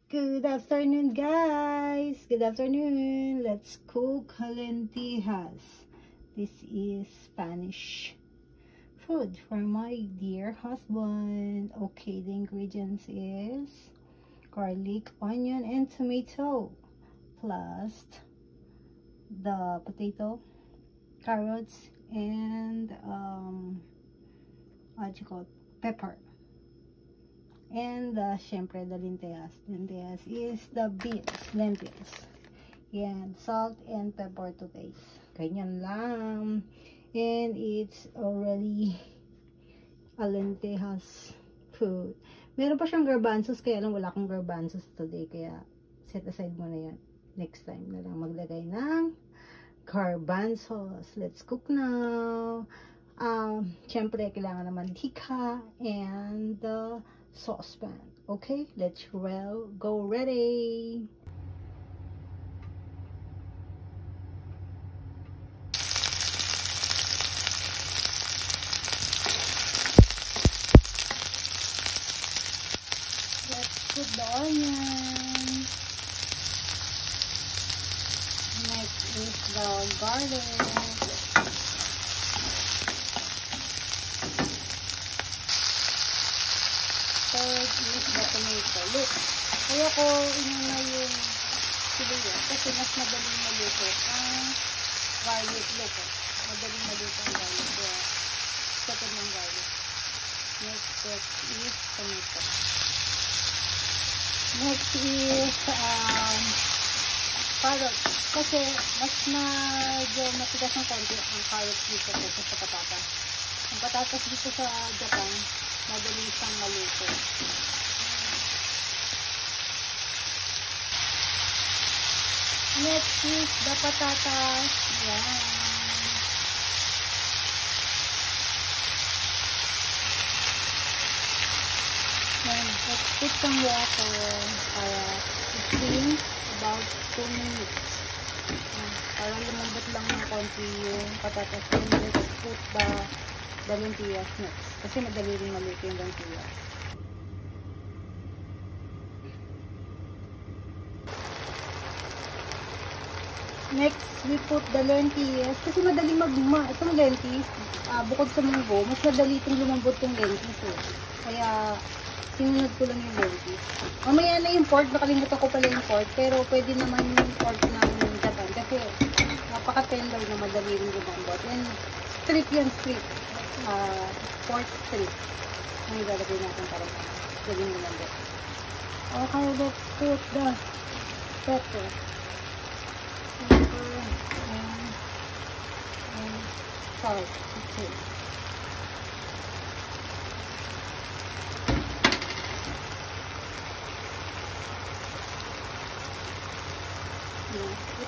Good afternoon, guys. Good afternoon. Let's cook lentejas. This is Spanish food for my dear husband. Okay, the ingredients is garlic, onion, and tomato, plus the potato, carrots, and what you call pepper. And syempre the lentejas. Lentejas is the beans, lentils. And salt and pepper to taste. Ganyan lang. And it's already a lentejas food. Meron pa siyang garbanzos, kaya lang wala akong garbanzos today. Kaya set aside mo na yan. Next time na lang maglagay ng garbanzos. Let's cook now. Syempre kailangan naman mantika and saucepan. Okay, let's go ready. Let's put the onion. Next is the garlic. Third is the tomato. Look, kaya ko inuna yung sibuyas kasi mas madaling maluto ang garlic. Look, madaling maluto ang garlic. Kaya second ng garlic. Next step is tomato. Next is carrots. Kasi mas medyo matigas ng konti ang carrots dito kaysa sa patatas. Ang patatas dito sa Japan, madali siyang maluto. Next is the patatas. Yan. And let's put some water para steam about 2 minutes. Para lumambot lang ng konti yung patatas. And let's put the lentillas next. Kasi madali rin maluto yung lentillas. Next, we put the lentillas. Kasi madali itong lentis, bukod sa munggo, mas madali itong lumambot yung lentis. Kaya, sinunod ko lang yung lentis. Mamaya na yung pork, nakalimutan ko pala yung pork, pero pwede naman yung pork ng Japan. Kasi, napaka-tender na madali rin lumambot. And, strip yan, strip. Pork strip. Ang ilalagay natin para galing lumambot. Okay, let's put the pepper. And salt. Okay.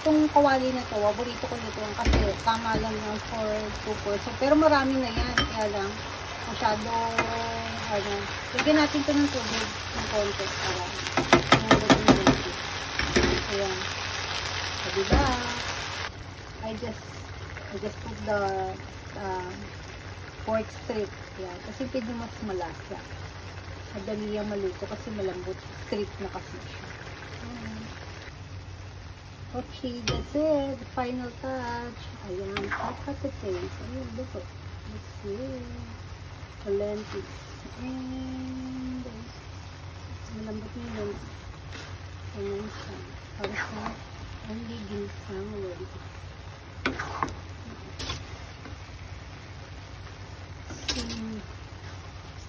Itong kawali na to, paborito ko nito kasi tama lang yung for 2 person. Pero marami na yan, kaya lang masyado lagyan natin ito ng tubig ng konti para ayan. So, diba? I just put the pork strip. Yan. Kasi pwede mas malasa. Madali yung maluto kasi malambot. Strip na kasi siya. Okay, that's it. The final touch. Ayan. That's at the taste. Ayan, look it. Let's see. The lentils. And malambot yung lentils. Ayan siya. Para sa only ginsang lentils.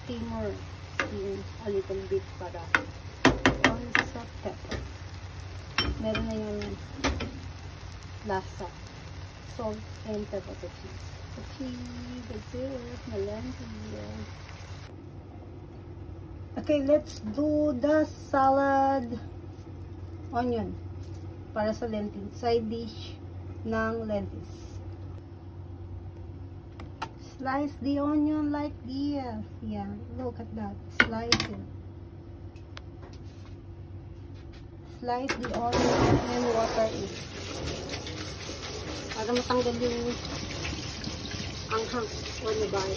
Steamer a little bit para also pepper. Meron na yung lasa, salt and pepper cheese. Okay, that's it. Lentillas. Okay, let's do the salad onion para sa lentil side dish ng lentils. Slice the onion like this. Yeah, look at that. Slice it. Slice the onion and water it. Para matanggal yung anghang o nabay.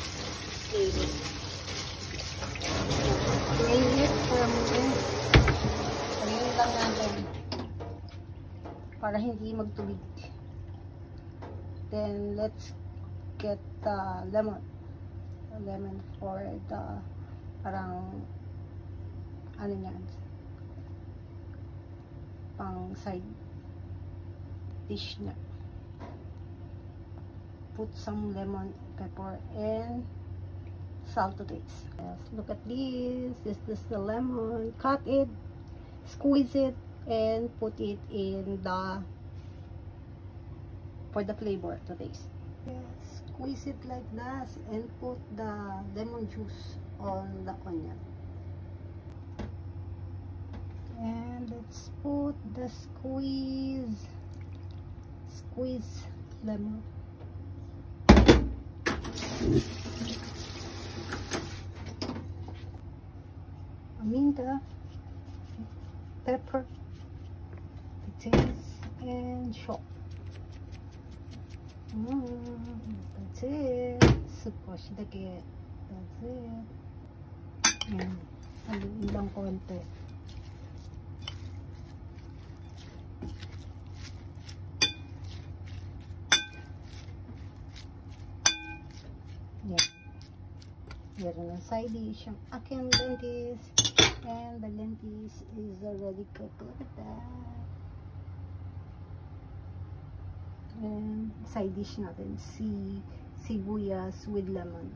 Drain it for a moment. Okay. para hindi magtubig. Then let's get the lemon for the parang ano yan, pang side dish na. Put some lemon, pepper, and salt to taste. Yes, look at this. This is the lemon. Cut it, squeeze it, and put it in the for the flavor to taste. Yes, squeeze it like that and put the lemon juice on the onion. And let's put the squeeze lemon. Aminta, pepper, potatoes, and salt. That's it. Squash the cat. That's it. And haluin lang konti. Yan. Meron ng side dish yung aking lentis. And the lentis is already cooked. Look at that. And side dish natin, sibuyas with lemon.